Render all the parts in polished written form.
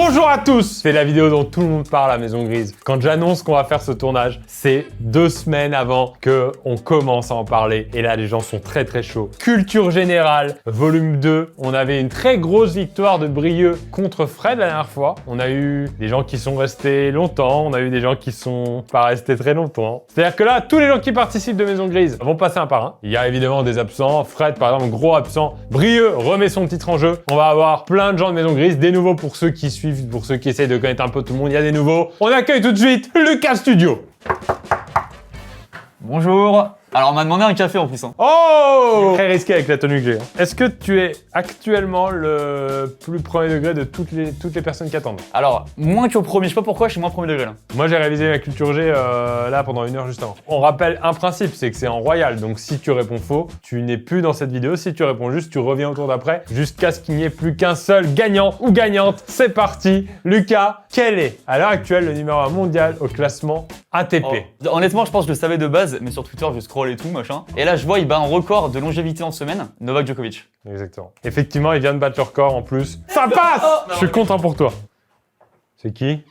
Bonjour à tous! C'est la vidéo dont tout le monde parle à Maison Grise. Quand j'annonce qu'on va faire ce tournage, c'est 2 semaines avant qu'on commence à en parler. Et là, les gens sont très chauds. Culture générale, volume 2. On avait une très grosse victoire de Brieux contre Fred la dernière fois. On a eu des gens qui sont restés longtemps. On a eu des gens qui sont pas restés très longtemps. C'est-à-dire que là, tous les gens qui participent de Maison Grise vont passer un par un. Il y a évidemment des absents. Fred, par exemple, gros absent. Brieux remet son titre en jeu. On va avoir plein de gens de Maison Grise. Des nouveaux pour ceux qui suivent. Pour ceux qui essayent de connaître un peu tout le monde, il y a des nouveaux. On accueille tout de suite Lucas Studio. Bonjour. Alors on m'a demandé un café en plus. Oh! Très risqué avec la tenue que j'ai. Est-ce que tu es actuellement le plus premier degré de toutes les personnes qui attendent? Alors, moins qu'au premier, je sais pas pourquoi, je suis moins premier degré là. Moi j'ai révisé ma culture G là pendant 1 heure juste avant. On rappelle un principe, c'est que c'est en royal, donc si tu réponds faux, tu n'es plus dans cette vidéo. Si tu réponds juste, tu reviens au tour d'après, jusqu'à ce qu'il n'y ait plus qu'un seul gagnant ou gagnante. C'est parti. Lucas, quel est à l'heure actuelle le numéro 1 mondial au classement ATP? Oh, honnêtement, je pense que je le savais de base, mais sur Twitter, je scroll et tout, machin. Et là, je vois, il bat un record de longévité en semaine, Novak Djokovic. Exactement. Effectivement, il vient de battre le record en plus. Ça passe! Je suis content pour toi. C'est qui?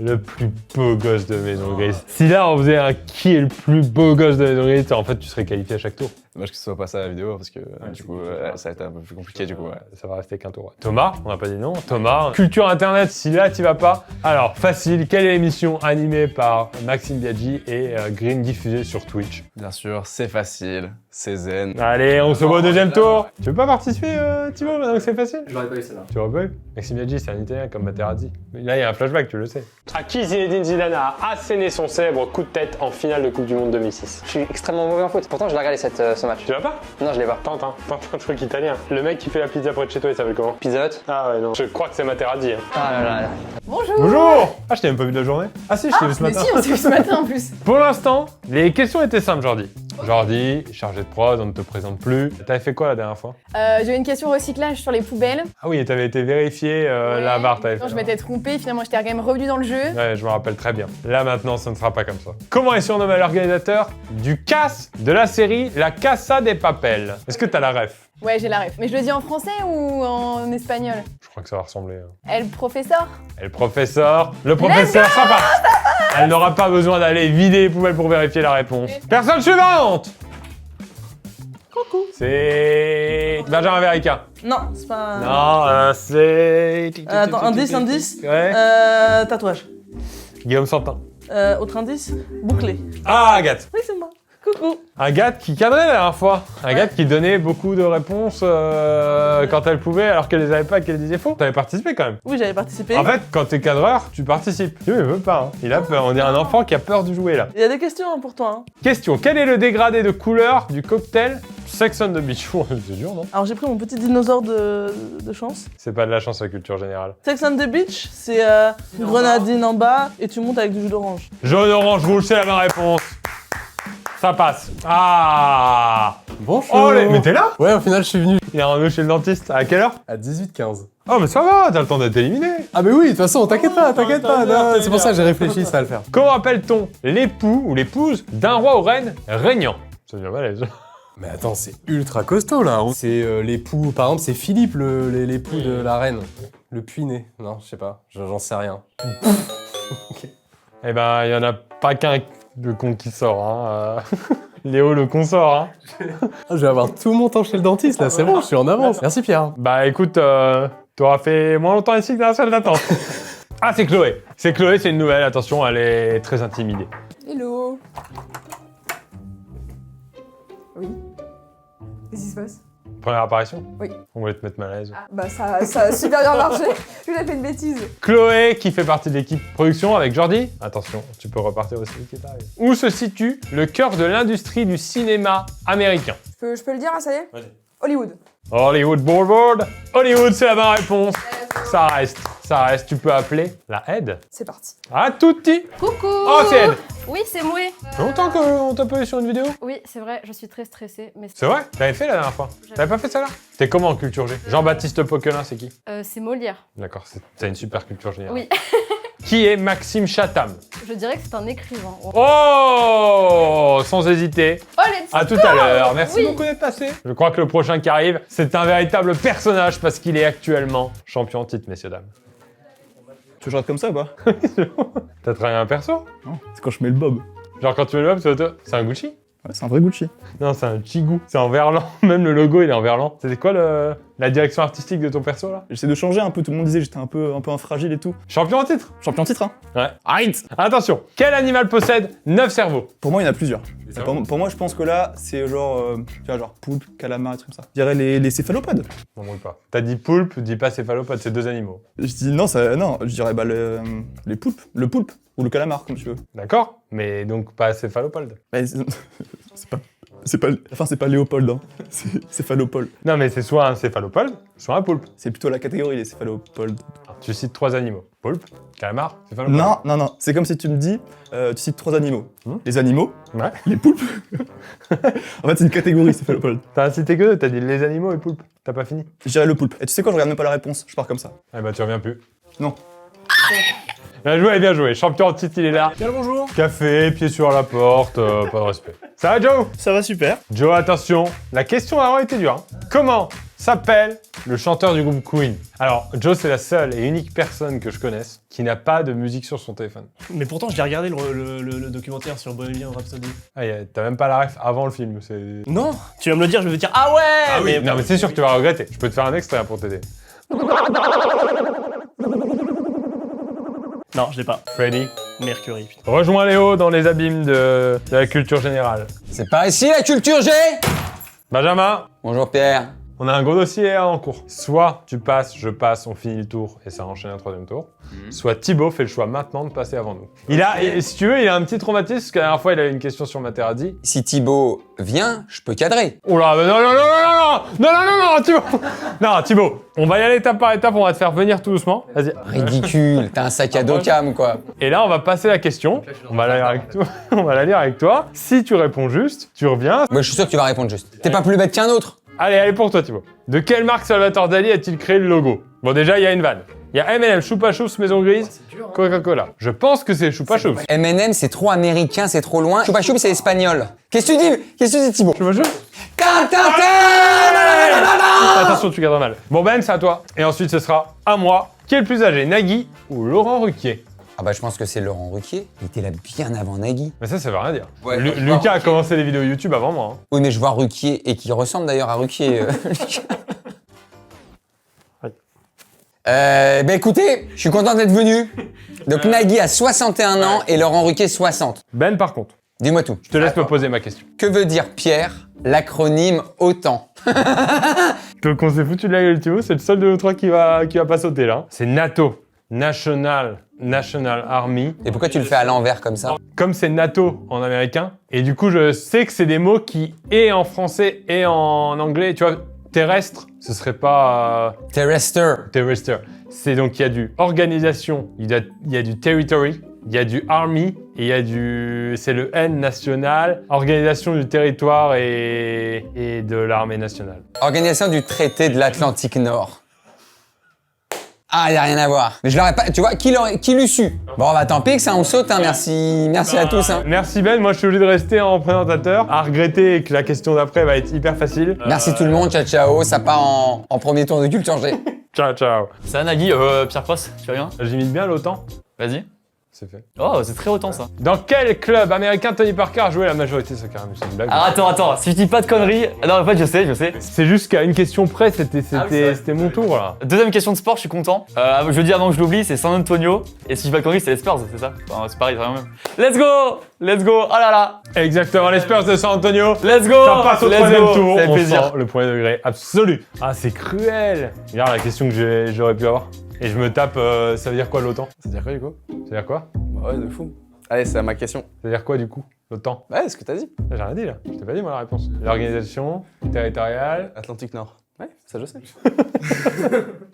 Le plus beau gosse de Maison Grise. Si là, on faisait un qui est le plus beau gosse de Maison Grise, en fait, tu serais qualifié à chaque tour. Dommage que ce soit pas ça la vidéo parce que du coup ça va être un peu plus compliqué du coup. Ouais. Ça va rester qu'un tour. Thomas, on n'a pas dit non. Thomas, culture internet, si là tu vas pas. Alors, facile, quelle est l'émission animée par Maxime Biaggi et Green diffusée sur Twitch? Bien sûr, c'est facile, c'est zen. Allez, on se voit au deuxième tour. Tu veux pas participer, Thibaut, maintenant que c'est facile? J'aurais pas eu celle-là. Tu aurais pas eu? Maxime Biaggi, c'est un italien comme Materazzi. Là, il y a un flashback, tu le sais. À qui Zinedine Zidane a asséné son célèbre coup de tête en finale de Coupe du Monde 2006? Je suis extrêmement mauvais en foot. Pourtant, je l'ai regardé ce match. Tu l'as pas? Non, je l'ai pas. Tente un truc italien. Le mec qui fait la pizza près de chez toi, il s'appelle comment? Pizza Hut. Ah ouais, non. Je crois que c'est Materazzi. Hein. Ah là là. Bonjour. Bonjour! Ah, je t'ai même pas vu de la journée. Ah si, je t'ai vu ce Mais matin. si, on s'est vu ce matin en plus. Pour l'instant, les questions étaient simples, Jordi. Jordi, chargé de prod, on ne te présente plus. T'avais fait quoi la dernière fois? J'ai une question recyclage sur les poubelles. Ah oui, et t'avais été vérifié la VAR, t'avais fait. Non, je m'étais trompée, finalement j'étais quand même revenu dans le jeu. Ouais, je me rappelle très bien. Là maintenant, ça ne sera pas comme ça. Comment est surnommé l'organisateur du CAS de la série La Casa des Papel? Est-ce que t'as la ref? Ouais, j'ai la ref. Mais je le dis en français ou en espagnol? Je crois que ça va ressembler. El professeur. Et le professeur, ça passe. Elle n'aura pas besoin d'aller vider les poubelles pour vérifier la réponse. Personne suivante. Coucou. C'est Benjamin Verica. Non, c'est pas. Non, c'est... Attends, indice. Ouais. Tatouage. Guillaume Santin. Autre indice, bouclé. Ah, Agathe. Oui, c'est moi. Coucou. Agathe qui cadrait la dernière fois. Agathe qui donnait beaucoup de réponses quand elle pouvait, alors qu'elle les avait pas et qu'elle disait faux. T'avais participé quand même. Oui, j'avais participé. En fait, quand t'es cadreur, tu participes. Lui, il veut pas. Hein. Il a peur. On dirait un enfant qui a peur de jouer là. Il y a des questions pour toi. Hein. Question. Quel est le dégradé de couleur du cocktail Sex on the Beach? C'est dur, non? Alors j'ai pris mon petit dinosaure de chance. C'est pas de la chance la culture générale. Sex on the Beach, c'est une grenadine en bas et tu montes avec du jus d'orange. Jaune-orange rouge, c'est la bonne réponse. Ça passe. Ah! Bonjour. Oh, mais t'es là? Ouais, au final je suis venu Il est rendu chez le dentiste. À quelle heure? à 18h15. Oh, mais ça va, t'as le temps d'être éliminé. Ah mais oui, de toute façon, t'inquiète pas. Non, c'est pour ça que j'ai réfléchi, ça va le faire. Comment appelle-t-on l'époux ou l'épouse d'un roi ou reine régnant? Ça devient malaise. Mais attends, c'est ultra costaud là. C'est l'époux, par exemple, c'est Philippe, l'époux de la reine. Le puiné. Non, je sais pas, j'en sais rien. Eh ben, il y en a pas qu'un de con qui sort, hein. Léo le consort, hein. Ah, je vais avoir tout mon temps chez le dentiste là, c'est bon, je suis en avance. Merci Pierre. Bah écoute, t'auras fait moins longtemps ici que dans la salle d'attente. Ah, c'est Chloé. C'est Chloé, c'est une nouvelle, attention, elle est très intimidée. Hello. Oui. Qu'est-ce qui se passe? Première apparition? Oui. On voulait te mettre mal à l'aise. Ah, bah ça a super bien marché. Je lui ai fait une bêtise. Chloé, qui fait partie de l'équipe production avec Jordi. Attention, tu peux repartir aussi qui est arrivé. Où se situe le cœur de l'industrie du cinéma américain? Je peux le dire, ça y est? Vas-y. Hollywood. Hollywood Boulevard. Hollywood, c'est la bonne réponse. Ça reste. Tu peux appeler la aide. C'est parti. À tutti. Coucou. Oh, c'est Ed. Oui, c'est moi. Longtemps qu'on t'a pas eu sur une vidéo? Oui, c'est vrai, je suis très stressée. Mais C'est vrai? T'avais fait la dernière fois? T'avais pas fait ça là? T'es comment en culture G? Jean-Baptiste Poquelin, c'est qui? C'est Molière. D'accord, t'as une super culture générale. Oui. Qui est Maxime Chatham? Je dirais que c'est un écrivain. Oh! Sans hésiter. Oh, let's À tout go. à l'heure. Merci Oui. beaucoup d'être passé. Je crois que le prochain qui arrive, c'est un véritable personnage parce qu'il est actuellement champion en titre, messieurs, dames. Tu regardes comme ça ou pas? T'as travaillé un perso? Non, c'est quand je mets le bob. Genre quand tu mets le web, c'est un Gucci? Ouais, c'est un vrai Gucci. Non, c'est un Chigou. C'est en verlan. Même le logo, il est en verlan. C'était quoi la direction artistique de ton perso, là? J'essaie de changer un peu, tout le monde disait que j'étais un peu infragile et tout. Champion en titre? Champion titre, hein? Ouais. Arrête! Attention, quel animal possède 9 cerveaux? Pour moi, il y en a plusieurs. cerveaux. Pour moi, je pense que là, c'est genre, tu vois, genre poulpe, calamar, et trucs comme ça. Je dirais les céphalopodes. Non, oui, pas. T'as dit poulpe, dis pas céphalopode, c'est 2 animaux. Je dis non, je dirais bah les poulpes, le poulpe ou le calamar, comme tu veux. D'accord? Mais donc pas céphalopode. Bah, c'est pas, enfin, c'est pas Léopold, hein. C'est céphalopole. Non, mais c'est soit un céphalopode, soit un poulpe. C'est plutôt la catégorie, les céphalopodes. Alors, tu cites 3 animaux. Poulpe, calamar, céphalopode. Non. C'est comme si tu me dis, tu cites 3 animaux. Les animaux, Ouais. les poulpes. En fait, c'est une catégorie, céphalopode. T'as cité que 2, t'as dit les animaux et poulpe. T'as pas fini? Je dirais le poulpe. Et tu sais quoi, je regarde même pas la réponse, je pars comme ça. Eh bah, tu reviens plus. Non. Bien joué, bien joué. Champion en titre, il est là. Bien le bonjour. Café, pied sur la porte, pas de respect. Ça va, Joe? Ça va super. Joe, attention, la question a vraiment été dure. Hein. Comment s'appelle le chanteur du groupe Queen? Alors, Joe, c'est la seule et unique personne que je connaisse qui n'a pas de musique sur son téléphone. Mais pourtant, j'ai regardé le documentaire sur Bohemian Rhapsody. Ah, t'as même pas la ref avant le film. C'est... Non. Tu vas me le dire, je vais te dire ah ouais. Non, mais c'est sûr que tu vas regretter. Je peux te faire un extrait pour t'aider. Non, je l'ai pas. Freddy. Mercury. Putain. Rejoins Léo dans les abîmes de la culture générale. C'est par ici la culture G. Benjamin, Bonjour Pierre. on a un gros dossier en cours. Soit tu passes, je passe, on finit le tour et ça enchaîne un 3e tour. Soit Thibaut fait le choix maintenant de passer avant nous. Si tu veux, il a un petit traumatisme parce que la dernière fois, il avait une question sur Materazzi. Si Thibaut vient, je peux cadrer. Oh là, mais non, Thibaut. Non, Thibaut, on va y aller étape par étape, on va te faire venir tout doucement. Vas-y. Ridicule, t'as un sac à dos cam quoi. Et là, on va passer la question. On va la lire avec toi. On va la lire avec toi. Si tu réponds juste, tu reviens. Moi je suis sûr que tu vas répondre juste. T'es pas plus bête qu'un autre. Allez pour toi, Thibaut. De quelle marque Salvatore Dali a-t-il créé le logo? Bon, déjà, il y a une vanne. Il y a M&M, Choupa Choups, Maison Grise, Coca-Cola. Je pense que c'est Choupa Choups. M&M c'est trop américain, c'est trop loin. Choupa Choups c'est espagnol. Qu'est-ce que tu dis Thibaut? Choupa Choups? Attention, tu gardes mal. Bon, Ben, c'est à toi. Et ensuite, ce sera à moi. Qui est le plus âgé, Nagui ou Laurent Ruquier? Ah bah je pense que c'est Laurent Ruquier. Il était là bien avant Nagui. Mais ça veut rien dire. Ouais, Lucas a commencé les vidéos YouTube avant moi. Hein. Oui mais je vois Ruquier et qui ressemble d'ailleurs à Ruquier. Bah écoutez, je suis content d'être venu. Donc Nagui a 61 ans et Laurent Ruquier 60. Ben, par contre, Dis-moi tout. je te laisse me poser ma question. Que veut dire Pierre, l'acronyme OTAN? Donc, on s'est foutu de la gueule, Thibaut. C'est le seul de nous trois qui va pas sauter là. C'est NATO. National Army. Et pourquoi tu le fais à l'envers comme ça? Comme c'est NATO en américain, et du coup je sais que c'est des mots qui, et en français et en anglais, tu vois, terrestre, ce serait pas Terrestre. terrestre. C'est donc il y a du organisation, il y a du territory, il y a du army, et il y a du... c'est le N national, organisation du territoire et de l'armée nationale. Organisation du traité de l'Atlantique Nord. Ah, y a rien à voir. Mais je l'aurais pas... Tu vois, qui l'eût su? Bon, bah tant pis que ça, on saute, hein. Merci à tous, hein. Merci Ben, moi je suis obligé de rester en présentateur, à regretter que la question d'après va être hyper facile. Merci tout le monde, ciao ciao, ça part en premier tour de Culture G. Ciao, ciao. Ça, Nagui, Pierre Prost, tu vas bien? J'imite bien l'OTAN. Vas-y. C'est fait. Oh, c'est très autant ça. Dans quel club américain Tony Parker a joué la majorité de sa carrière? C'est une blague. Alors attends, si je dis pas de conneries. Non, en fait, je sais. C'est juste qu'à une question près, c'était mon tour là. Deuxième question de sport, je suis content. Je dis avant que je l'oublie, c'est San Antonio. Et si je dis pas de conneries, c'est les Spurs, c'est ça? Enfin, c'est pareil, c'est la même. Let's go! Oh là là! Exactement, les Spurs de San Antonio. Let's go! Ça passe au troisième tour. Ça fait On plaisir. sent le premier degré absolu. Ah, c'est cruel. Regarde la question que j'aurais pu avoir. Et je me tape, ça veut dire quoi l'OTAN? Ça veut dire quoi du coup? Ça veut dire quoi? Bah ouais, de fou. Allez, c'est à ma question. Ça veut dire quoi du coup? L'OTAN? Ouais, ce que t'as dit. J'ai rien dit là. Je t'ai pas dit moi la réponse. L'organisation territoriale. Atlantique Nord. Ouais, ça je sais.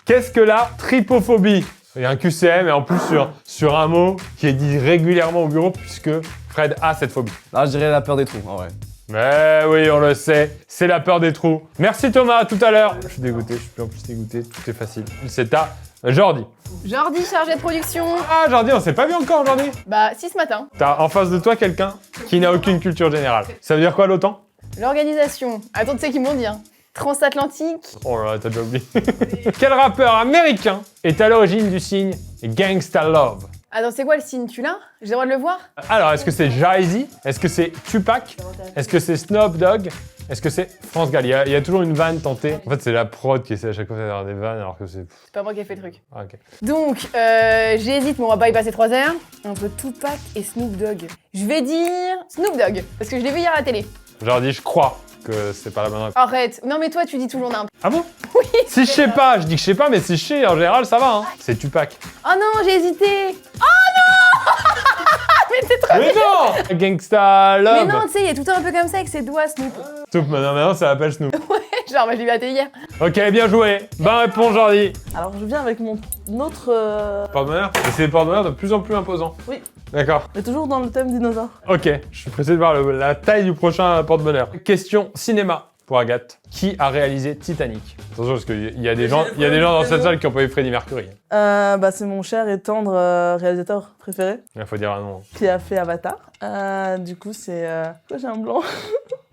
Qu'est-ce que la tripophobie? Il y a un QCM et en plus sur un mot qui est dit régulièrement au bureau puisque Fred a cette phobie. Non, je dirais la peur des trous, en vrai. Mais oui, on le sait, c'est la peur des trous. Merci Thomas, à tout à l'heure. Je suis dégoûté, je suis plus en plus dégoûté, tout est facile. C'est à Jordi. Jordi, chargé de production. Ah Jordi, on s'est pas vu encore Jordi. Bah, si ce matin. T'as en face de toi quelqu'un qui n'a aucune culture générale. Ça veut dire quoi l'OTAN? L'organisation. Attends, tu sais qu'ils m'ont dit, hein. Transatlantique. Oh là là, t'as déjà oublié. Quel rappeur américain est à l'origine du signe Gangsta Love? Attends, c'est quoi le signe? Tu l'as? J'ai le droit de le voir? Alors, est-ce que c'est Jay-Z? Est-ce que c'est Tupac? Est-ce que c'est Snoop Dogg? Est-ce que c'est France Gall? Il y a toujours une vanne tentée. En fait, c'est la prod qui essaie à chaque fois de faire des vannes alors que c'est... C'est pas moi qui ai fait le truc. Ah, ok. Donc, j'hésite, mais on va pas y passer 3 heures. Entre Tupac et Snoop Dogg. Je vais dire Snoop Dogg, parce que je l'ai vu hier à la télé. Genre dit, je crois que c'est pas la bonne réponse. Arrête. Non, mais toi, tu dis toujours n'importe. Ah bon? Oui. Si je sais pas, je dis que je sais pas, mais si je sais, en général, ça va, hein. C'est Tupac. Oh non, j'ai hésité. Oh non. Mais t'es trop... Mais non! Gangsta Love! Mais non, tu sais, il est tout le temps un peu comme ça avec ses doigts, Snoop. Snoop, maintenant ça s'appelle Snoop. Genre, moi, je l'ai vu à la télé hier. Ok, bien joué. Bonne réponse, Jordi. Alors, je viens avec mon autre... Porte-bonheur? Et c'est des porte-bonheur de plus en plus imposants. Oui. D'accord. Mais toujours dans le thème dinosaure. Ok, je suis pressé de voir la taille du prochain porte-bonheur. Question cinéma pour Agathe. Qui a réalisé Titanic? Attention, parce qu'il y a des gens dans cette salle qui ont pas eu Freddie Mercury. Bah, c'est mon cher et tendre réalisateur préféré Il faut dire un nom. qui a fait Avatar. Du coup, c'est... Pourquoi j'ai un blanc?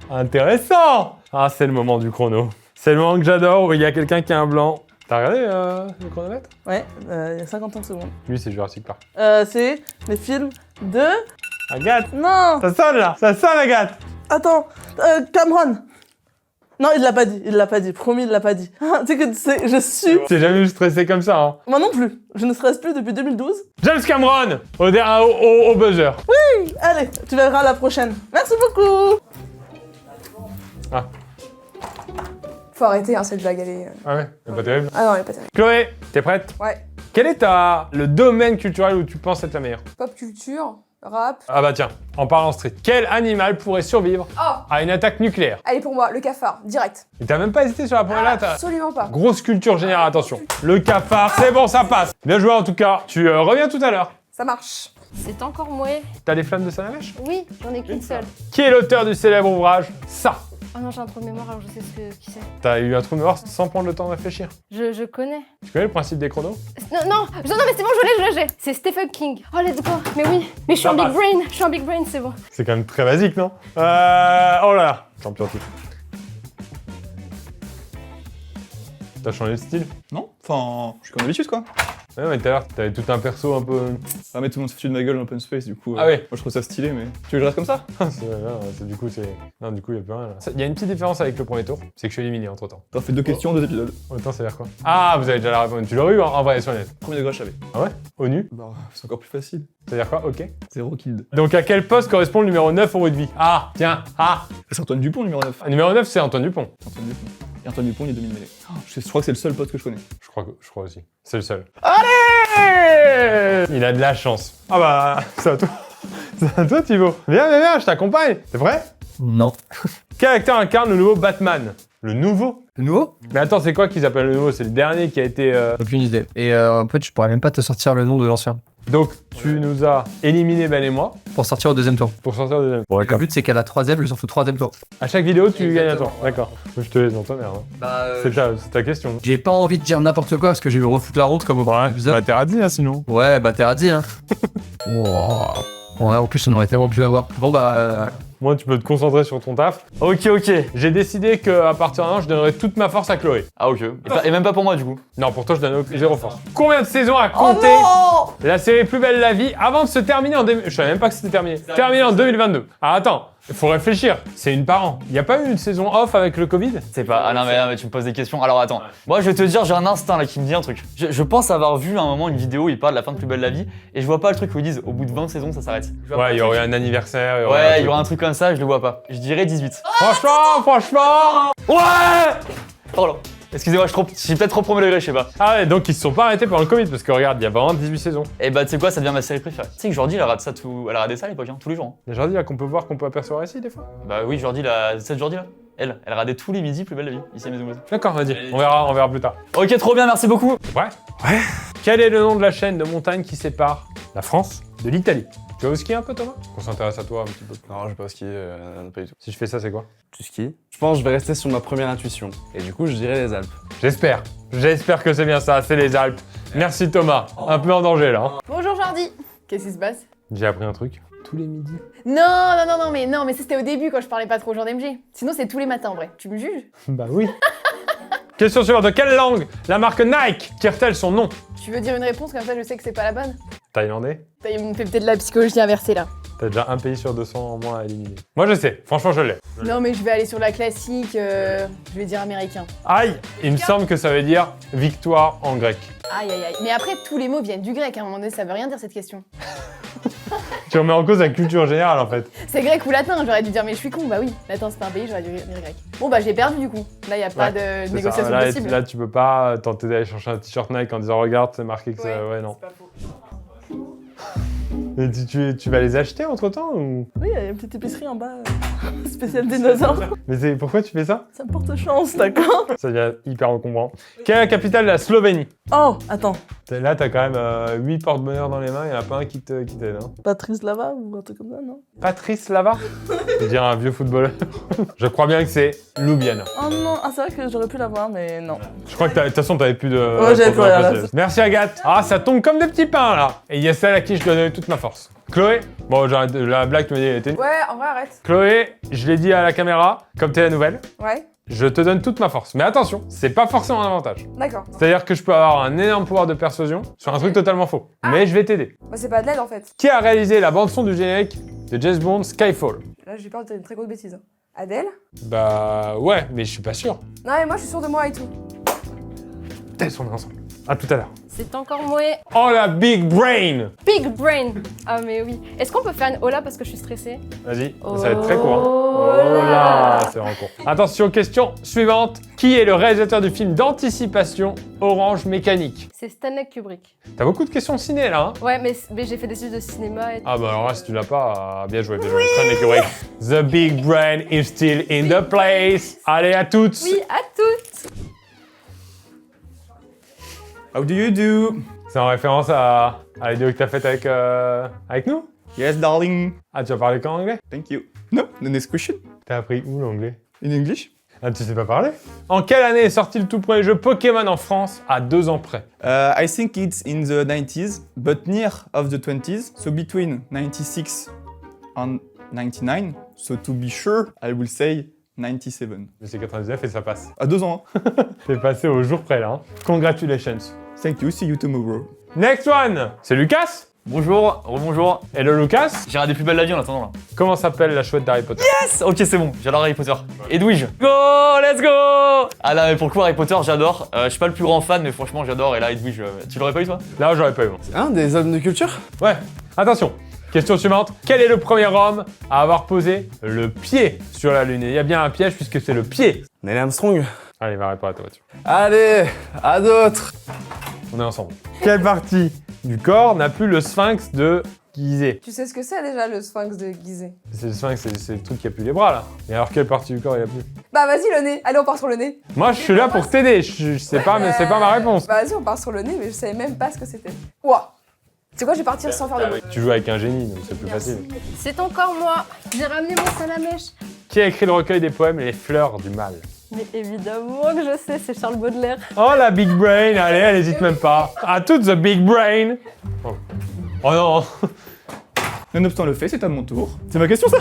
Intéressant! Ah, c'est le moment du chrono. C'est le moment que j'adore où il y a quelqu'un qui a un blanc. T'as regardé le chronomètre? Ouais, il y a 55 secondes. Lui, c'est Jurassic Park. C'est les films de... Agathe! Non! Ça sonne là! Ça sonne, Agathe! Attends, Cameron. Non, il l'a pas dit, promis, il l'a pas dit. Tu sais que je suis... T'es jamais vu stressé comme ça, hein? Moi non plus, je ne stresse plus depuis 2012. James Cameron! Au buzzer. Allez, tu verras la prochaine. Merci beaucoup. Ah, Faut arrêter, hein, cette blague, elle est... ah ouais, c'est pas terrible. Ah non, elle est pas terrible. Chloé, t'es prête? Ouais. Quel est le domaine culturel où tu penses être la meilleure? Pop culture, rap... Ah bah tiens, en parlant street, quel animal pourrait survivre Oh! à une attaque nucléaire? Allez, pour moi, le cafard, direct. Et t'as même pas hésité sur la première là, t'as... Absolument pas. Grosse culture générale, attention. Le cafard, c'est bon, ça passe. Bien joué en tout cas. Tu reviens tout à l'heure. Ça marche. C'est encore moi. T'as les flammes de Salamèche? Oui, j'en ai qu'une seule. Qui est l'auteur du célèbre ouvrage Ça? Oh non, j'ai un trou de mémoire, alors je sais qui c'est. T'as eu un trou de mémoire sans prendre le temps de réfléchir. Je connais. Tu connais le principe des chronos? Non, mais c'est bon, je l'ai. C'est Stephen King. Oh, let's go. Mais oui, mais je suis en big brain, c'est bon. C'est quand même très basique, non? Oh là là. Champion tout. T'as changé de style? Non, enfin, je suis comme d'habitude quoi. Ouais, mais tout à l'heure, t'avais tout un perso un peu... Ah mais tout le monde se fout de ma gueule en open space du coup. Ah ouais. Moi je trouve ça stylé mais... Tu veux que je reste comme ça? Du coup, non, du coup, il y a plus rien là. Il y a une petite différence avec le premier tour, c'est que je suis éliminé entre temps. T'as fait 2 questions, 2 épisodes. Autant, ça veut dire quoi? Ah, vous avez déjà la réponse. Tu l'aurais eu en vrai, soyez honnête. Premier degré je savais. Ah ouais? Au nu? Bah, c'est encore plus facile. Ça veut dire quoi? Ok. 0 kill. Donc à quel poste correspond le numéro 9 au rugby? Ah, tiens, C'est Antoine Dupont numéro 9. Numéro 9, c'est Antoine Dupont. Antoine Dupont. Et Antoine Dupont il est demi-mêlée. Je crois que c'est le seul poste que je connais. Je crois aussi. C'est le seul. Allez! Il a de la chance. Ah bah, c'est à toi. C'est à toi, Thibaut. Viens, je t'accompagne. T'es prêt? Non. Quel acteur incarne le nouveau Batman? Le nouveau? Le nouveau? Mais attends, c'est quoi qu'ils appellent le nouveau? C'est le dernier qui a été... Aucune idée. Et en fait, je pourrais même pas te sortir le nom de l'ancien. Donc, tu nous as éliminé, Ben et moi, Pour sortir au deuxième tour. pour sortir de... Bon, Le but, c'est qu'à la troisième, je sors au troisième tour. À chaque vidéo, tu gagnes un tour. Exactement. D'accord. Je te laisse dans ta merde. Hein. Bah, C'est ta question. j'ai pas envie de dire n'importe quoi parce que j'ai eu refoutre la route comme au premier épisode. t'es radis, hein, sinon. Ouais, bah t'es radis, hein. Wow. Ouais, en plus, on aurait tellement pu l'avoir. Bon, bah. Moi, tu peux te concentrer sur ton taf. Ok. J'ai décidé qu'à partir de maintenant, je donnerai toute ma force à Chloé. Ah ok. Et même pas pour moi du coup. Non, pour toi, je donne zéro force. Combien de saisons a Oh compté non! la série Plus belle la vie avant de se terminer en... Je savais même pas que c'était terminé. Terminé en 2022. Alors attends, il faut réfléchir. C'est une par an. Il n'y a pas eu une saison off avec le Covid? C'est pas. Ah non mais tu me poses des questions. Alors attends. Moi je vais te dire, j'ai un instinct là qui me dit un truc. Je pense avoir vu à un moment une vidéo où il parle de la fin de Plus belle la vie et je vois pas le truc où ils disent au bout de 20 saisons ça s'arrête. Ouais, il y aurait un anniversaire. Ouais, il y aura un truc comme ça, je le vois pas. Je dirais 18. Franchement Ouais. Oh là. Excusez-moi, j'ai peut-être trop premier degré, je sais pas. Ah ouais, donc ils se sont pas arrêtés pendant le Covid, parce que regarde, il y a vraiment 18 saisons. Et bah tu sais quoi, ça devient ma série préférée. Tu sais que Jordi, elle a regardé ça à l'époque, hein, tous les jours. Hein. Il y a Jordi là qu'on peut voir, qu'on peut apercevoir ici des fois. Bah oui, Jordi, cette Jordi là. Elle regardait tous les midis Plus belle la vie, ici à Maison Blanche. D'accord, vas-y, on verra plus tard. Ok, trop bien, merci beaucoup. Ouais. Quel est le nom de la chaîne de montagne qui sépare la France de l'Italie? Tu vas au ski un peu, Thomas? On s'intéresse à toi un petit peu. Non, je vais pas skier, pas du tout. Si je fais ça, c'est quoi? Tu skis? Je pense que je vais rester sur ma première intuition. Et du coup, je dirais les Alpes. J'espère que c'est bien ça, c'est les Alpes. Merci Thomas, un peu en danger là. Hein. Bonjour Jordi. Qu'est-ce qui se passe? J'ai appris un truc. tous les midis. Non, mais ça c'était au début quand je parlais pas trop aux gens d'MG. Sinon c'est tous les matins en vrai. Tu me juges? Bah oui. Question suivante. De quelle langue la marque Nike tire-t-elle son nom? Tu veux dire une réponse comme ça je sais que c'est pas la bonne? Thaïlandais? Il me fait peut-être de la psychologie inversée là. T'as déjà un pays sur 200 en moins à éliminer. Moi je sais, franchement je l'ai. Non mais je vais aller sur la classique, je vais dire américain. Aïe! Il me semble que ça veut dire victoire en grec. Aïe. Mais après tous les mots viennent du grec à un moment donné, ça veut rien dire cette question. Tu remets en cause la culture générale en fait. C'est grec ou latin, j'aurais dû dire mais je suis con, bah oui. Latin c'est pas un pays, j'aurais dû dire grec. Bon bah j'ai perdu du coup. Là y a pas de C'est négociation ça. possible. Là tu peux pas tenter d'aller chercher un t-shirt Nike en disant regarde c'est marqué que ça... Ouais non. C'est pas faux. Et tu vas les acheter entre temps ou... Oui, il y a une petite épicerie en bas, spéciale dinosaures. Mais pourquoi tu fais ça? Ça me porte chance, d'accord? Ça devient hyper encombrant. Quelle est la capitale de la Slovénie? Oh, attends. Là t'as quand même 8 porte-bonheur dans les mains, il y en a pas un qui t'aide. Hein. Patrice Lava ou un truc comme ça, non? Patrice Lava? Je veux dire un vieux footballeur. Je crois bien que c'est Ljubljana. Oh non, ah c'est vrai que j'aurais pu l'avoir, mais non. Je crois que de toute façon t'avais plus de... Ouais, j'avais plus rien, là. Merci Agathe. Ah ça tombe comme des petits pains là. Et il y a celle à qui je donne toute ma force. Chloé? Bon j'arrête, la blague tu m'as dit elle était... Ouais, en vrai, arrête. Chloé, je l'ai dit à la caméra, comme t'es la nouvelle, Ouais, je te donne toute ma force. Mais attention, c'est pas forcément un avantage. d'accord. C'est-à-dire que je peux avoir un énorme pouvoir de persuasion sur un truc totalement faux. Mais je vais t'aider. Bah, c'est pas de l'aide en fait. Qui a réalisé la bande-son du générique de James Bond Skyfall? Là, j'ai peur de dire une très grosse bêtise. Adèle? Bah ouais, mais je suis pas sûr. Non, mais moi, je suis sûre de moi et tout. Elles sont ensemble. À tout à l'heure. C'est encore moi. Oh la big brain! Big brain. Ah mais oui. Est-ce qu'on peut faire une hola parce que je suis stressée? Vas-y, ça va être très court. Hein. Oh là, c'est vraiment court. Attention, question suivante. Qui est le réalisateur du film d'anticipation Orange Mécanique? C'est Stanley Kubrick. T'as beaucoup de questions ciné là, hein? Ouais, mais j'ai fait des études de cinéma et... Ah bah alors là, si tu l'as pas, bien joué, bien joué. Stanley Kubrick. The big brain is still in the place. Allez, à toutes. Oui, à toutes. How do you do? C'est en référence à la vidéo que t'as faite avec nous? Yes, darling. Ah, tu vas parler qu'en anglais? Thank you. No, the next question. T'as appris où l'anglais? In English? Ah, tu sais pas parler? En quelle année est sorti le tout premier jeu Pokémon en France à 2 ans près? I think it's in the 90s, but near of the 20s, so between 96 and 99. So to be sure, I will say 97. Mais c'est 99 et ça passe. À 2 ans. T'es passé au jour près là. Hein. Congratulations. Thank you, see you tomorrow. Next one! C'est Lucas? Bonjour, rebonjour. Hello Lucas? J'ai regardé Plus belle la vie en attendant là. Comment s'appelle la chouette d'Harry Potter? Yes! Ok, c'est bon, j'adore Harry Potter. Edwige. Go, let's go! Ah là, mais pour le coup, Harry Potter, j'adore. Je suis pas le plus grand fan, mais franchement, j'adore. Et là, Edwige, tu l'aurais pas eu toi? Là, j'aurais pas eu. Hein, des hommes de culture? Ouais. Attention. Question suivante. Quel est le premier homme à avoir posé le pied sur la Lune? Il y a bien un piège puisque c'est le pied. Neil Armstrong. Allez, va répondre à ta voiture. Allez, à d'autres. On est ensemble. Quelle partie du corps n'a plus le sphinx de Gizeh? Tu sais ce que c'est déjà le sphinx de Gizeh? C'est le sphinx, c'est le truc qui a plus les bras là. Et alors quelle partie du corps il a plus? Bah vas-y le nez, allez on part sur le nez. Moi je suis là pour t'aider, je sais pas, mais c'est pas ma réponse. Bah vas-y on part sur le nez mais je savais même pas ce que c'était. Ouah. C'est quoi, je vais partir sans faire de bruit. Tu joues avec un génie donc c'est plus facile. C'est encore moi. J'ai ramené mon salamèche. Qui a écrit le recueil des poèmes Les Fleurs du Mal? Mais évidemment que je sais, c'est Charles Baudelaire. Oh la big brain, allez, elle hésite même pas. À toute the big brain. Oh non. Nonobstant le fait, c'est à mon tour. C'est ma question ça?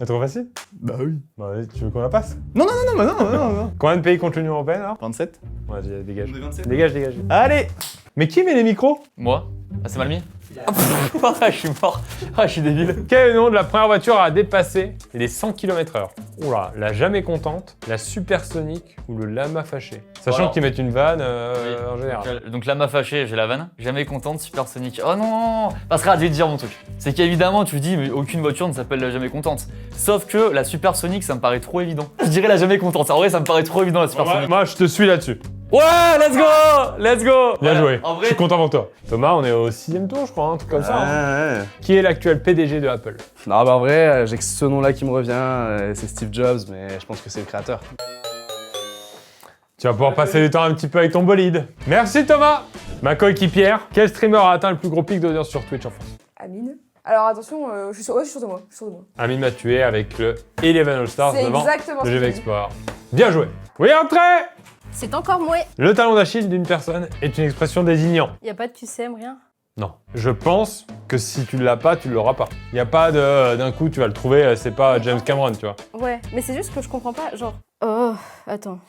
C'est trop facile? Bah oui. Bah vas-y, tu veux qu'on la passe? Non, non. Combien de pays contre l'Union Européenne alors? 27. Ouais, dégage. On est 27. Dégage. Allez. Mais qui met les micros? Moi? Ah, c'est mal mis? Ah, je suis mort. Ah, je suis débile. Quel est le nom de la première voiture à dépasser les 100 km/h? Oula, la jamais contente, la supersonique ou le lama fâché? Sachant Alors. qu'ils mettent une vanne Oui. en général. Donc là, m'a fâché, j'ai la vanne. Jamais contente, supersonique. Oh non! Parce que je vais te dire mon truc. C'est qu'évidemment, tu dis, mais aucune voiture ne s'appelle la jamais contente. Sauf que la supersonique, ça me paraît trop évident. Je dirais la jamais contente. En vrai, ça me paraît trop évident la supersonique. Moi, je te suis là-dessus. Ouais, let's go! Let's go! Bien Ouais, joué. En vrai, Je suis content pour toi. Thomas, on est au 6ème tour, je crois, un truc comme ça. Hein. Ouais. Qui est l'actuel PDG de Apple? Non, bah en vrai, j'ai que ce nom-là qui me revient, c'est Steve Jobs, mais je pense que c'est le créateur. Tu vas pouvoir passer du temps un petit peu avec ton bolide. Merci Thomas. Ma coéquipière, quel streamer a atteint le plus gros pic d'audience sur Twitch en France? Amine. Alors attention, je suis sûre de moi. Amine m'a tué avec le Eleven All Stars C'est devant exactement le ce que GV j'ai dit. Explorer. Bien joué. Oui, entrez. C'est encore moi. Le talon d'Achille d'une personne est une expression désignant. Y a pas de QCM, rien. Non. Je pense que si tu l'as pas, tu l'auras pas. Il y a pas d'un coup, tu vas le trouver, c'est pas James Cameron, tu vois. Ouais, mais c'est juste que je comprends pas, genre... Oh, attends.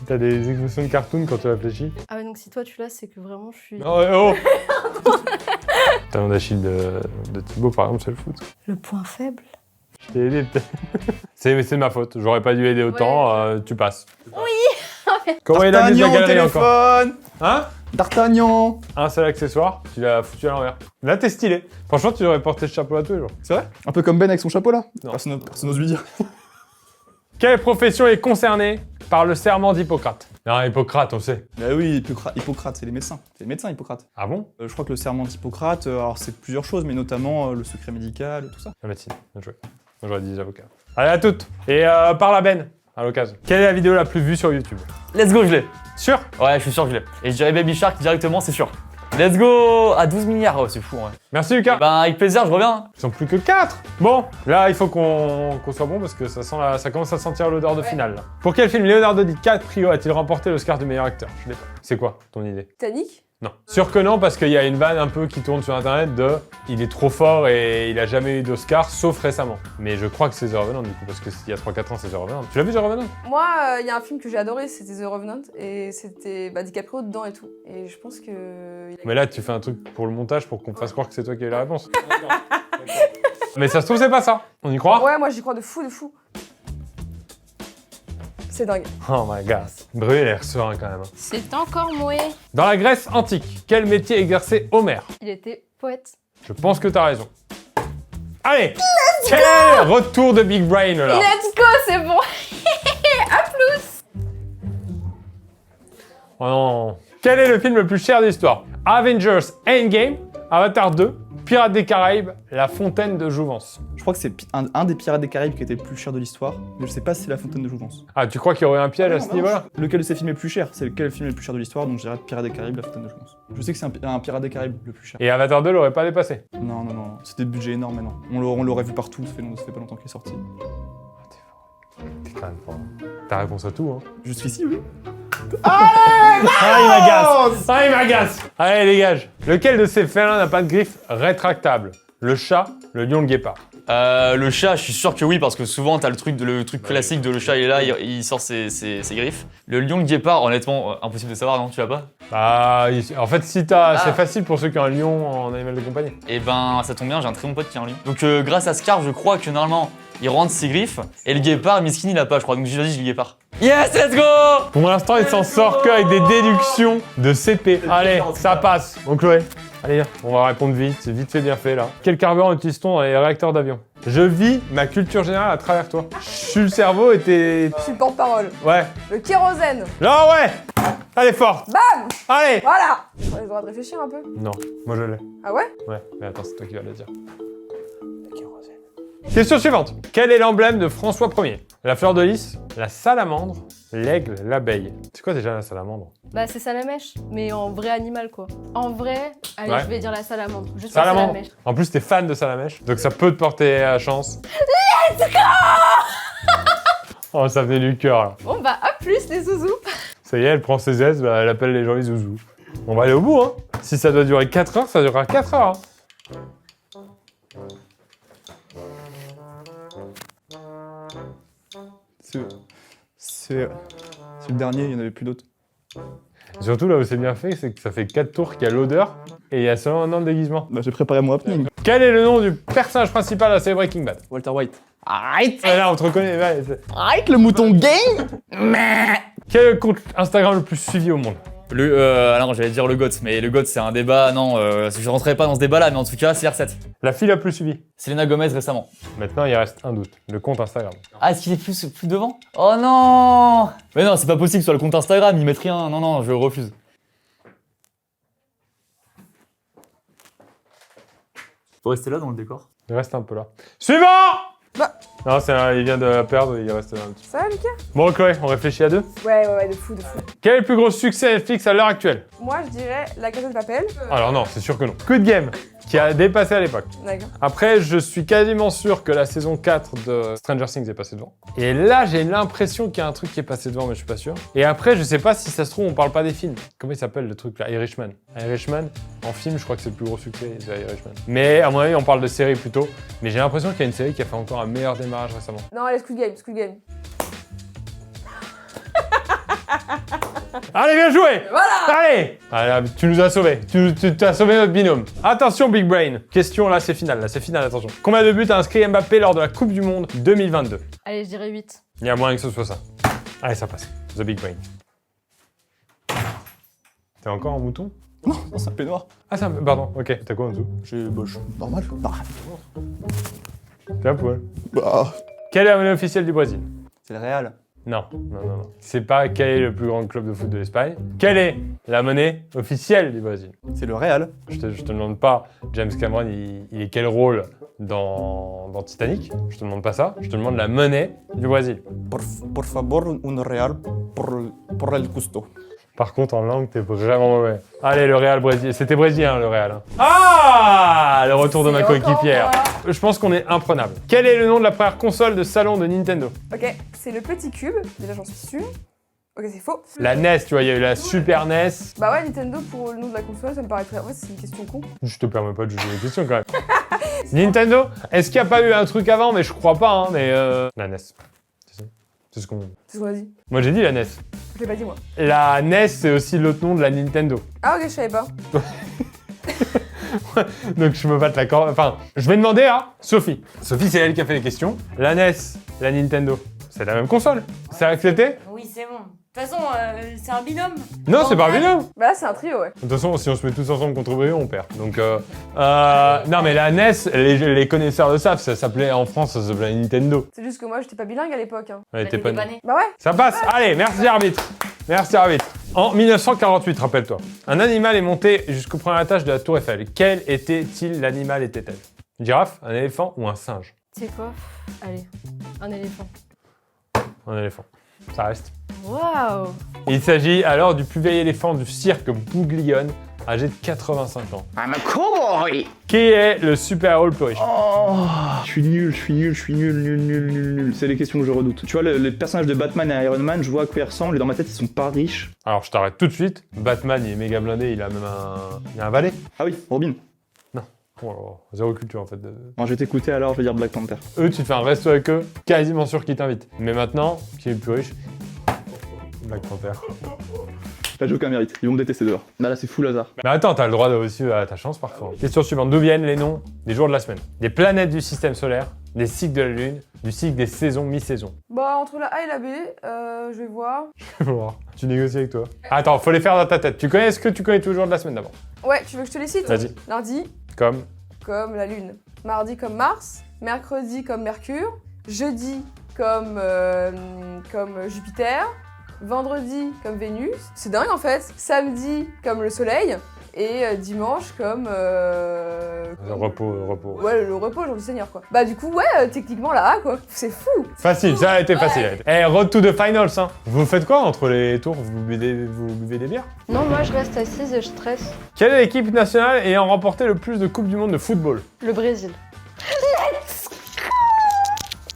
T'as des expressions de cartoon quand tu réfléchis. Ah ouais, donc si toi tu l'as, c'est que vraiment je suis... Oh, oh. Talon d'Achille de Thibaut, par exemple, c'est le foot. Le point faible. Je t'ai aidé, peut-être. c'est de ma faute, j'aurais pas dû aider autant, tu passes. Oui. Comment il a mis la D'Artagnan au galerie encore? téléphone. Hein? D'Artagnan. Un seul accessoire, tu l'as foutu à l'envers. Là, t'es stylé. Franchement, tu devrais porter ce chapeau à tous les jours. C'est vrai? Un peu comme Ben avec son chapeau là. Non. Personne n'ose lui dire. Quelle profession est concernée par le serment d'Hippocrate? Non, Hippocrate, on sait. Bah oui, Hippocrate, c'est les médecins. C'est les médecins, Hippocrate. Ah bon? Je crois que le serment d'Hippocrate, alors c'est plusieurs choses, mais notamment le secret médical et tout ça. La médecine, bien joué. Moi, j'aurais dit les avocats. Allez, à toutes. Et par la benne, à l'occasion. Quelle est la vidéo la plus vue sur YouTube? Let's go, je l'ai. Sûr? Ouais, je suis sûr que je l'ai. Et je dirais Baby Shark directement, c'est sûr. Let's go! À 12 milliards, oh, c'est fou, ouais. Merci, Lucas. Ben, avec plaisir, je reviens. Ils sont plus que 4. Bon, là, il faut qu'on soit bon parce que ça commence à sentir l'odeur de finale. Là. Pour quel film Leonardo DiCaprio a-t-il remporté l'Oscar du meilleur acteur? Je l'ai pas. C'est quoi ton idée? Titanic? Non. Sûr que non, parce qu'il y a une vanne un peu qui tourne sur internet de il est trop fort et il a jamais eu d'Oscar, sauf récemment. Mais je crois que c'est The Revenant du coup, parce qu'il y a 3-4 ans c'est The Revenant. Tu l'as vu The Revenant? Moi, il y a un film que j'ai adoré, c'était The Revenant, et c'était DiCaprio dedans et tout. Et je pense que... Mais là, tu fais un truc pour le montage pour qu'on fasse croire que c'est toi qui as eu la réponse. Mais ça se trouve, c'est pas ça. On y croit? Ouais, moi j'y crois de fou, de fou. C'est dingue. Oh my god. Bru, il a l'air serein quand même. C'est encore moué. Dans la Grèce antique, quel métier exerçait Homère? Il était poète. Je pense que t'as raison. Allez! Quel retour de Big Brain là! Let's go, c'est bon. À plus. Oh non! Quel est le film le plus cher de l'histoire? Avengers Endgame, Avatar 2, Pirates des Caraïbes, La Fontaine de Jouvence. Je crois que c'est un des Pirates des Caraïbes qui était le plus cher de l'histoire, mais je sais pas si c'est la Fontaine de Jouvence. Ah, tu crois qu'il y aurait un piège à ce niveau-là? Lequel de ces films est le plus cher? C'est lequel film est le plus cher de l'histoire, donc je dirais Pirates des Caraïbes, la Fontaine de Jouvence. Je sais que c'est un Pirate des Caraïbes le plus cher. Et Avatar 2 l'aurait pas dépassé. Non, c'était de budget énorme, mais non. On l'aurait vu partout, ça fait pas longtemps qu'il est sorti. T'es quand même fort. T'as réponse à tout, hein. Jusqu'ici, oui. Ah, il m'agace! Ah, il m'agace! Allez, dégage! Lequel de ces félins n'a pas de griffes rétractables? Le chat, le lion, le guépard. Le chat, je suis sûr que oui, parce que souvent t'as le truc classique de le chat, il est là, il sort ses griffes. Le lion, le guépard, honnêtement, impossible de savoir, non? Tu l'as pas? Bah, en fait, si t'as, c'est facile pour ceux qui ont un lion en animal de compagnie. Et ben, ça tombe bien, j'ai un très bon pote qui a un lion. Donc, grâce à Scar, je crois que normalement, il rentre ses griffes, et le guépard, Miskin, il a pas, je crois. Donc, vas-y, je dis guépard. Yes, let's go! Pour l'instant, il s'en sort qu'avec des déductions de CP. Allez, ça passe. Bon, Chloé, allez, on va répondre vite, c'est vite fait, bien fait là. Quel carburant utilise-t-on dans les réacteurs d'avion? Je vis ma culture générale à travers toi. Je suis le cerveau et t'es... Je suis le porte-parole. Ouais. Le kérosène. Là, ouais! Allez, fort! Bam! Allez! Voilà! On a le droit de réfléchir un peu. Non, moi je l'ai. Ah ouais? Ouais, mais attends, c'est toi qui vas le dire. Question suivante. Quel est l'emblème de François Ier? La fleur de lys, la salamandre, l'aigle, l'abeille. C'est quoi déjà la salamandre? Bah c'est salamèche, mais en vrai animal quoi. En vrai, allez Ouais. je vais dire la salamandre. Juste Salamandre. la salamèche. En plus, t'es fan de salamèche, donc ça peut te porter à chance. Let's go! Oh, ça venait du cœur là. Bon bah à plus les zouzous. Ça y est, elle prend ses aises, bah, elle appelle les gens les zouzous. On va aller au bout, hein. Si ça doit durer 4 heures, ça durera 4 heures. Hein. C'est le dernier, il y en avait plus d'autres. Surtout là où c'est bien fait, c'est que ça fait 4 tours qu'il y a l'odeur et il y a seulement un an de déguisement. Bah, j'ai préparé mon happening. Quel est le nom du personnage principal de la série Breaking Bad? Walter White. Arrête! Là, on te reconnaît. Ouais, Arrête le mouton gang! Quel est le compte Instagram le plus suivi au monde? Alors j'allais dire le GOAT, mais le GOAT c'est un débat, non, je rentrerai pas dans ce débat là, mais en tout cas c'est R7. La fille la plus suivie? Selena Gomez récemment. Maintenant, il reste un doute. Le compte Instagram. Ah, est-ce qu'il est plus devant? Oh non! Mais non, c'est pas possible sur le compte Instagram, ils mettent rien, non, je refuse. Faut rester là dans le décor. Il reste un peu là. Suivant! Bah, Non, il vient de perdre, il reste un petit. Ça va, Lucas? Bon, Chloé, on réfléchit à deux. Ouais, de fou, de fou. Quel est le plus gros succès Netflix à l'heure actuelle? Moi, je dirais La Casa de Papel. Alors non, c'est sûr que non. Squid Game, qui a dépassé à l'époque. D'accord. Après, je suis quasiment sûr que la saison 4 de Stranger Things est passée devant. Et là, j'ai l'impression qu'il y a un truc qui est passé devant, mais je suis pas sûr. Et après, je sais pas si ça se trouve, on parle pas des films. Comment il s'appelle le truc là? Irishman. Irishman, en film, je crois que c'est le plus gros succès, c'est Irishman. Mais à mon avis, on parle de série plutôt. Mais j'ai l'impression qu'il y a une série qui a fait encore un meilleur démarrage récemment. Non, allez, Squid Game, Squid Game. Allez, bien joué! Voilà! Allez! Allez, tu nous as sauvés. Tu as sauvé notre binôme. Attention, Big Brain. Question, là, c'est final, attention. Combien de buts a inscrit Mbappé lors de la Coupe du Monde 2022? Allez, je dirais 8. Il y a moyen que ce soit ça. Allez, ça passe. The Big Brain. T'es encore en mouton? Non, c'est un peignoir. Ah, c'est un... Pardon, ok. T'as quoi en dessous? J'ai boche. Normal. T'es un poil. Bah, Quelle est la monnaie officielle du Brésil? c'est le Real. Non. C'est pas quel est le plus grand club de foot de l'Espagne. Quelle est la monnaie officielle du Brésil? C'est le Real. Je te demande pas, James Cameron, il est quel rôle dans Titanic? Je te demande pas ça. Je te demande la monnaie du Brésil. Por favor, un Real por el gusto. Par contre, en langue, t'es vraiment mauvais. Allez, le Real Brésil. C'était brésilien, le Real. Hein. Ah! Le retour de ma coéquipière. Je pense qu'on est imprenable. Quel est le nom de la première console de salon de Nintendo? Ok, c'est le petit cube. Déjà, j'en suis sûre. Ok, c'est faux. La NES, tu vois, il y a eu la Super NES. Bah ouais, Nintendo pour le nom de la console, ça me paraît très... Ouais, c'est une question con. Je te permets pas de juger les questions, quand même. Nintendo? Est-ce qu'il n'y a pas eu un truc avant? Mais je crois pas, hein, mais la NES. C'est ce qu'on... C'est ce qu'on a dit. Moi, j'ai dit la NES. Je l'ai pas dit, moi. La NES, c'est aussi l'autre nom de la Nintendo. Ah ok, je savais pas. Donc je me batte la corde. Enfin, je vais demander à Sophie. Sophie, c'est elle qui a fait les questions. La NES, la Nintendo, c'est la même console. C'est accepté? Oui, c'est bon. De toute façon, c'est un binôme. Non, c'est pas un binôme. Bah là, c'est un trio, ouais. De toute façon, si on se met tous ensemble contre Brio, on perd. Donc, non, mais la NES, les connaisseurs le savent, ça s'appelait en France, ça s'appelait Nintendo. C'est juste que moi, j'étais pas bilingue à l'époque. Hein. Elle était pas née. Bah ouais. Ça passe. Allez, merci arbitre. Merci arbitre. En 1948, rappelle-toi, un animal est monté jusqu'au premier étage de la Tour Eiffel. Quel était-il l'animal était-elle? Une girafe, un éléphant ou un singe? C'est quoi? Allez, un éléphant. Un éléphant. Ça reste. Waouh! Il s'agit alors du plus vieil éléphant du cirque Bouglione, âgé de 85 ans. I'm a cowboy! Qui est le super-héros le plus riche? Oh, je suis nul. C'est les questions que je redoute. Tu vois, les personnages de Batman et Iron Man, je vois à quoi ils ressemblent et dans ma tête, ils sont pas riches. Alors, je t'arrête tout de suite. Batman, il est méga blindé, il a même un valet. Ah oui, Robin. Non. Oh là là, zéro culture en fait. Bon, je vais t'écouter alors, je vais dire Black Panther. Eux, tu te fais un resto avec eux, quasiment sûr qu'ils t'invitent. Mais maintenant, qui est le plus riche? Black Panther. Là, j'ai aucun mérite. Ils vont me détester dehors. Bah là, c'est full hasard. Mais attends, t'as le droit aussi à ta chance parfois. Question suivante. D'où viennent les noms des jours de la semaine? Des planètes du système solaire, des cycles de la Lune, du cycle des saisons, mi-saison. Bah, entre la A et la B, je vais voir. Je vais voir. Tu négocies avec toi. Attends, faut les faire dans ta tête. Est-ce que tu connais tous les jours de la semaine d'abord? Ouais, tu veux que je te les cite? Vas-y. Lundi, Comme comme la Lune. Mardi, comme Mars. Mercredi, comme Mercure. Jeudi, comme Jupiter. Vendredi, comme Vénus. C'est dingue, en fait. Samedi, comme le Soleil. Et dimanche, comme... repos. Ouais, le repos, jour du Seigneur, quoi. Bah, du coup, ouais, techniquement, la A, quoi. C'est fou. Facile, ça a été facile. Eh, road to the finals, hein. Vous faites quoi entre les tours? Vous buvez des bières? Non, moi je reste assise et je stresse. Quelle est l'équipe nationale ayant remporté le plus de Coupes du Monde de football? Le Brésil.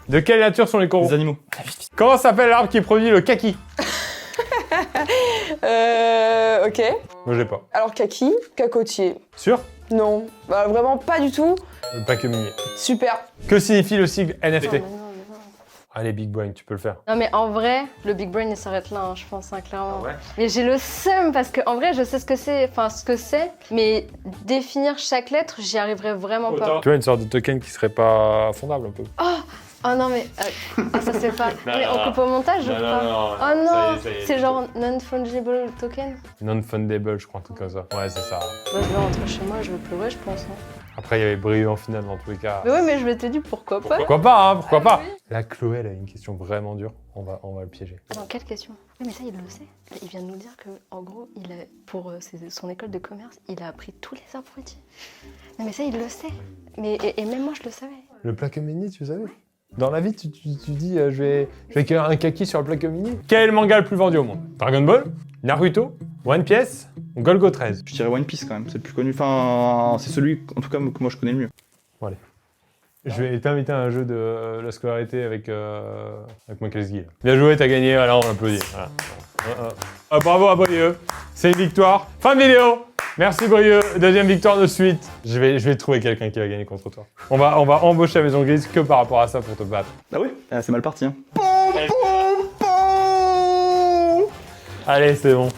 De quelle nature sont les coraux? Les animaux. Comment s'appelle l'arbre qui produit le kaki? Ok. Moi, j'ai pas. Alors, kaki, cacotier. Sûr? Non. Bah, vraiment pas du tout. Pas que minier. Super. Que signifie le sigle NFT? Non. Allez, Big Brain, tu peux le faire. Non mais en vrai, le Big Brain il s'arrête là, hein, je pense, hein, clairement. Ah ouais. Mais j'ai le seum parce que en vrai, je sais ce que c'est, mais définir chaque lettre, j'y arriverai vraiment pas. Tu vois, une sorte de token qui serait pas fondable un peu. Oh non mais ça c'est pas. Mais on coupe au montage ou pas? Oh non, ça y est. c'est genre non-fungible token. Non-fundable, je crois, un truc comme ça. Ouais, c'est ça. Bah, je vais rentrer chez moi et je vais pleurer, je pense. Hein. Après, il y avait Brio en finale dans tous les cas. Mais ouais, mais je m'étais dit pourquoi pas. Pourquoi pas, hein, pourquoi pas. Là, Chloé, elle a une question vraiment dure. On va le piéger. Attends, quelle question? Oui, mais ça, il le sait. Il vient de nous dire que, en gros, pour son école de commerce, il a appris tous les abrutis. Non, mais ça, il le sait. Mais, et même moi, je le savais. Le plaquemini, tu savais? Dans la vie, tu dis je vais écrire un kaki sur le plat communier. Quel est le manga le plus vendu au monde? Dragon Ball, Naruto, One Piece ou Golgo 13? Je dirais One Piece quand même, c'est le plus connu. Enfin, c'est celui, en tout cas, que moi je connais le mieux. Bon, allez. Je vais t'inviter à un jeu de la scolarité avec Michael Sgill. Bien joué, t'as gagné, voilà, on applaudit. Voilà. Bravo à Brieux, c'est une victoire. Fin de vidéo. Merci Brieux, deuxième victoire de suite. Je vais trouver quelqu'un qui va gagner contre toi. On va embaucher la Maison Grise que par rapport à ça pour te battre. Ah oui, c'est mal parti. Hein. Allez, c'est bon.